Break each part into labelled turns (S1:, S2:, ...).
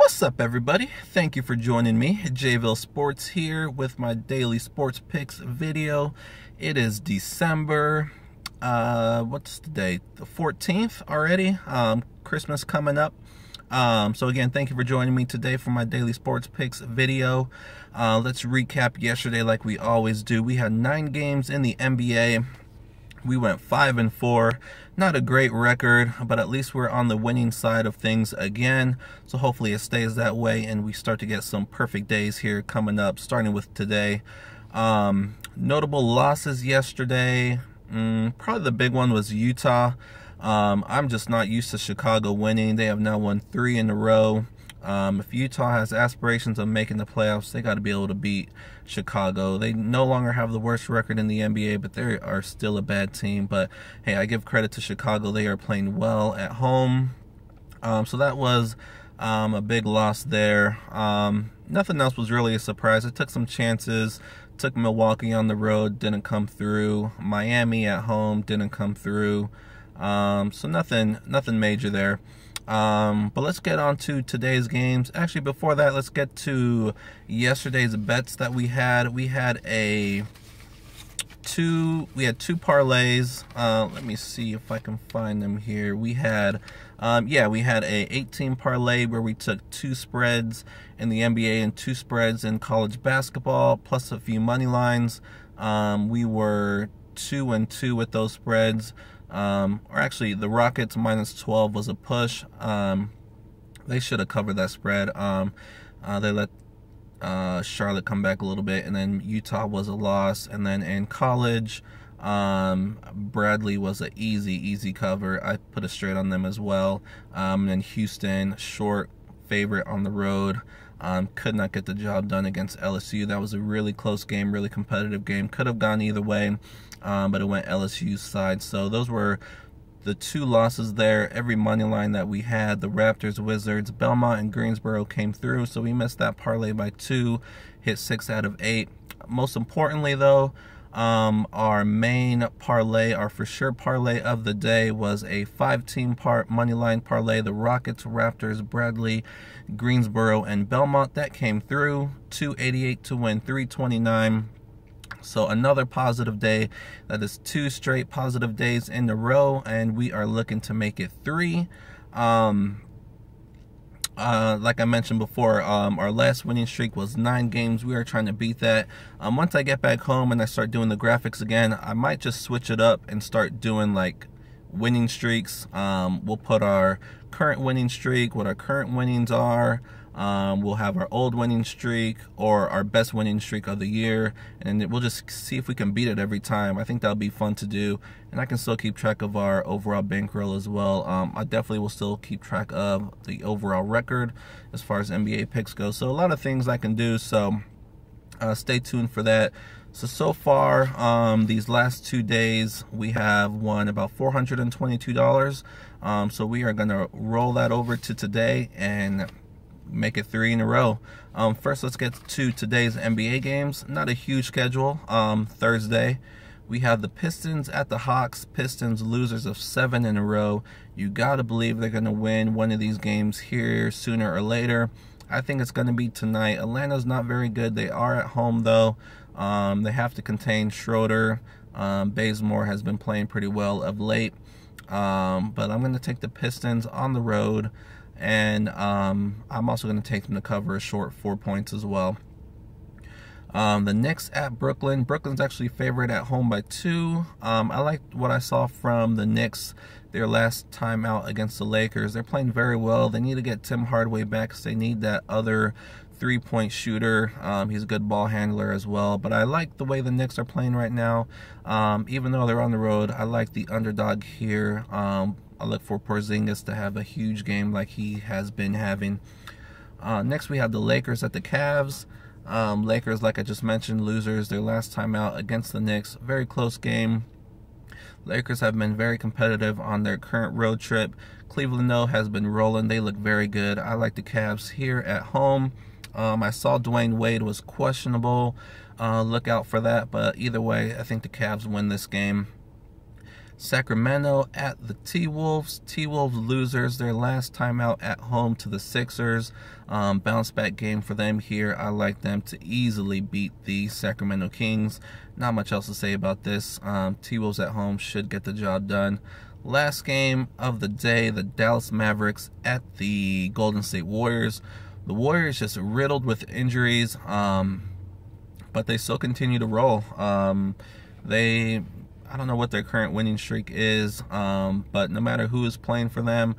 S1: What's up, everybody? Thank you for joining me. JVille Sports here with my daily sports picks video. It is December, what's the date? The 14th already. Christmas coming up. So again, thank you for joining me today for my daily sports picks video. Let's recap yesterday like we always do. We had 9 games in the NBA. We went 5-4, not a great record, but at least we're on the winning side of things again. So hopefully it stays that way and we start to get some perfect days here coming up, starting with today. Notable losses yesterday. Probably the big one was Utah. I'm just not used to Chicago winning. They have now won 3 in a row. If Utah has aspirations of making the playoffs, they got to be able to beat Chicago. They no longer have the worst record in the NBA, but they are still a bad team. But hey, I give credit to Chicago. They are playing well at home. So that was a big loss there. Nothing else was really a surprise. I took some chances. Took Milwaukee on the road, didn't come through. Miami at home, didn't come through. So nothing major there. But let's get on to today's games. Actually, before that, let's get to yesterday's bets that we had. We had two parlays. Let me see if I can find them here. We had we had a 18 parlay where we took 2 spreads in the NBA and 2 spreads in college basketball, plus a few money lines. We were 2-2 with those spreads. Or actually, the Rockets -12 was a push. They should have covered that spread. They let Charlotte come back a little bit, and then Utah was a loss. And then in college, Bradley was an easy cover. I put a straight on them as well. And then Houston, short favorite on the road. Could not get the job done against LSU. That was a really close game, really competitive game. Could have gone either way, but it went LSU's side. So those were the 2 losses there. Every money line that we had, the Raptors, Wizards, Belmont, and Greensboro came through. So we missed that parlay by 2, hit 6 out of 8. Most importantly, though, our main parlay, our for sure parlay of the day, was a 5-team money line parlay. The Rockets, Raptors, Bradley, Greensboro, and Belmont. That came through. 288 to win 329. So another positive day. That is 2 straight positive days in a row, and we are looking to make it 3. Like I mentioned before, our last winning streak was 9 games. We are trying to beat that. Once I get back home and I start doing the graphics again, I might just switch it up and start doing like winning streaks. We'll put our current winning streak, what our current winnings are. We'll have our old winning streak or our best winning streak of the year, and we'll just see if we can beat it every time. I think that'll be fun to do, and I can still keep track of our overall bankroll as well. I definitely will still keep track of the overall record as far as NBA picks go. So a lot of things I can do, so stay tuned for that. So far, these last 2 days, we have won about $422. So we are going to roll that over to today and make it 3 in a row. First, let's get to today's NBA games. Not a huge schedule. Thursday, we have the Pistons at the Hawks. Pistons losers of 7 in a row. You gotta believe they're gonna win one of these games here sooner or later. I think it's gonna be tonight. Atlanta's not very good. They are at home though. They have to contain Schroeder. Bazemore has been playing pretty well of late. But I'm gonna take the Pistons on the road. And I'm also going to take them to cover a short 4 points as well. The Knicks at Brooklyn. Brooklyn's actually favored at home by 2. I like what I saw from the Knicks their last time out against the Lakers. They're playing very well. They need to get Tim Hardaway back because they need that other 3-point shooter. He's a good ball handler as well. But I like the way the Knicks are playing right now. Even though they're on the road, I like the underdog here. I look for Porzingis to have a huge game like he has been having. Next, we have the Lakers at the Cavs. Lakers, like I just mentioned, losers their last time out against the Knicks. Very close game. Lakers have been very competitive on their current road trip. Cleveland, though, has been rolling. They look very good. I like the Cavs here at home. I saw Dwayne Wade was questionable. Look out for that. But either way, I think the Cavs win this game. Sacramento at the T-Wolves. T-Wolves losers their last time out at home to the Sixers. Bounce back game for them here. I like them to easily beat the Sacramento Kings. Not much else to say about this. T-Wolves at home should get the job done. Last game of the day, the Dallas Mavericks at the Golden State Warriors. The Warriors just riddled with injuries, but they still continue to roll. I don't know what their current winning streak is, but no matter who is playing for them,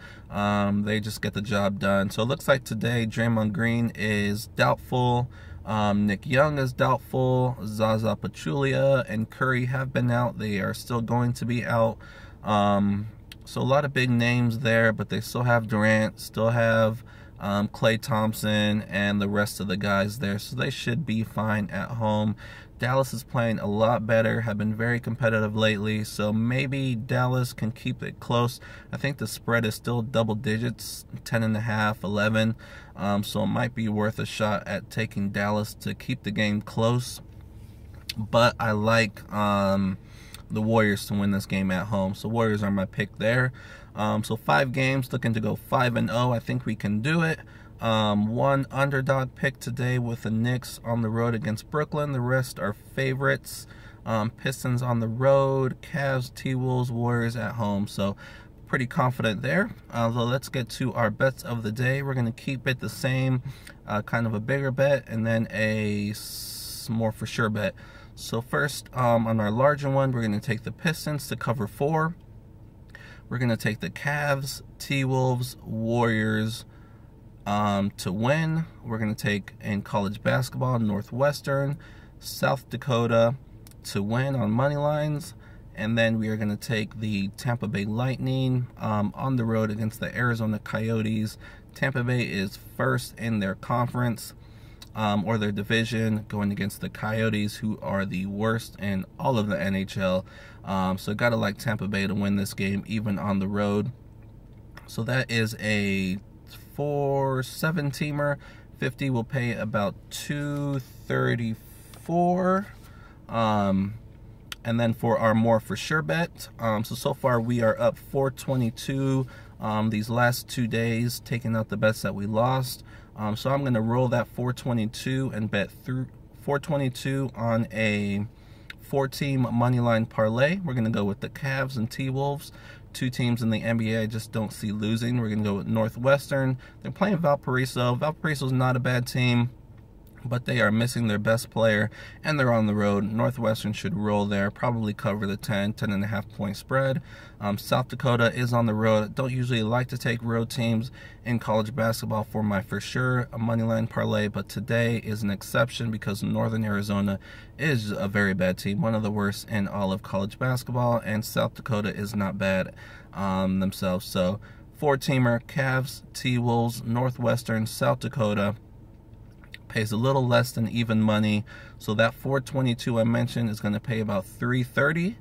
S1: they just get the job done. So it looks like today Draymond Green is doubtful, Nick Young is doubtful, Zaza Pachulia and Curry have been out. They are still going to be out. So a lot of big names there, but they still have Durant, still have Klay Thompson and the rest of the guys there, so they should be fine at home. Dallas is playing a lot better, have been very competitive lately, so maybe Dallas can keep it close. I think the spread is still double digits, 10.5, 11, so it might be worth a shot at taking Dallas to keep the game close. But I like the Warriors to win this game at home, so Warriors are my pick there. So 5 games, looking to go 5-0. I think we can do it. One underdog pick today with the Knicks on the road against Brooklyn. The rest are favorites. Pistons on the road, Cavs, T-Wolves, Warriors at home. So pretty confident there. So let's get to our bets of the day. We're going to keep it the same, kind of a bigger bet, and then a more for sure bet. So first, on our larger one, we're going to take the Pistons to cover 4. We're going to take the Cavs, T-Wolves, Warriors to win. We're going to take, in college basketball, Northwestern, South Dakota to win on money lines. And then we are going to take the Tampa Bay Lightning on the road against the Arizona Coyotes. Tampa Bay is first in their conference, or their division, going against the Coyotes, who are the worst in all of the NHL. So gotta like Tampa Bay to win this game, even on the road. So that is a 4-7-teamer. 50 will pay about $234. And then for our more for sure bet, so far we are up 422 these last 2 days, taking out the bets that we lost. So I'm going to roll that 422 and bet through 422 on a 4-team moneyline parlay. We're going to go with the Cavs and T-Wolves, 2 teams in the NBA I just don't see losing. We're going to go with Northwestern. They're playing Valparaiso. Valparaiso's not a bad team, but they are missing their best player, and they're on the road. Northwestern should roll there, probably cover the 10.5 point spread. South Dakota is on the road. Don't usually like to take road teams in college basketball for my for sure a moneyline parlay, but today is an exception because Northern Arizona is a very bad team, one of the worst in all of college basketball, and South Dakota is not bad themselves. So 4-teamer, Cavs, T-Wolves, Northwestern, South Dakota. Pays a little less than even money, so that 422 I mentioned is going to pay about 330,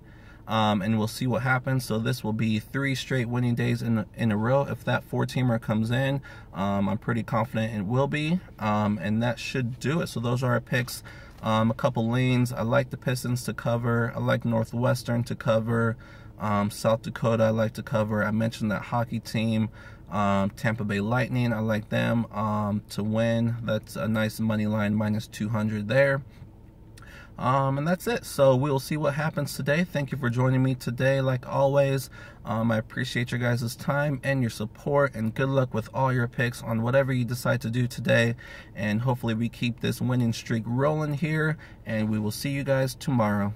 S1: and we'll see what happens. So this will be 3 straight winning days in a row if that 4-teamer comes in. I'm pretty confident it will be, and that should do it. So those are our picks. A couple leans. I like the Pistons to cover. I like Northwestern to cover. South Dakota I like to cover. I mentioned that hockey team, Tampa Bay Lightning, I like them to win. That's a nice money line, -200 there. And that's it. So we'll see what happens today. Thank you for joining me today, like always. I appreciate your guys' time and your support, and good luck with all your picks on whatever you decide to do today. And hopefully we keep this winning streak rolling here, and we will see you guys tomorrow.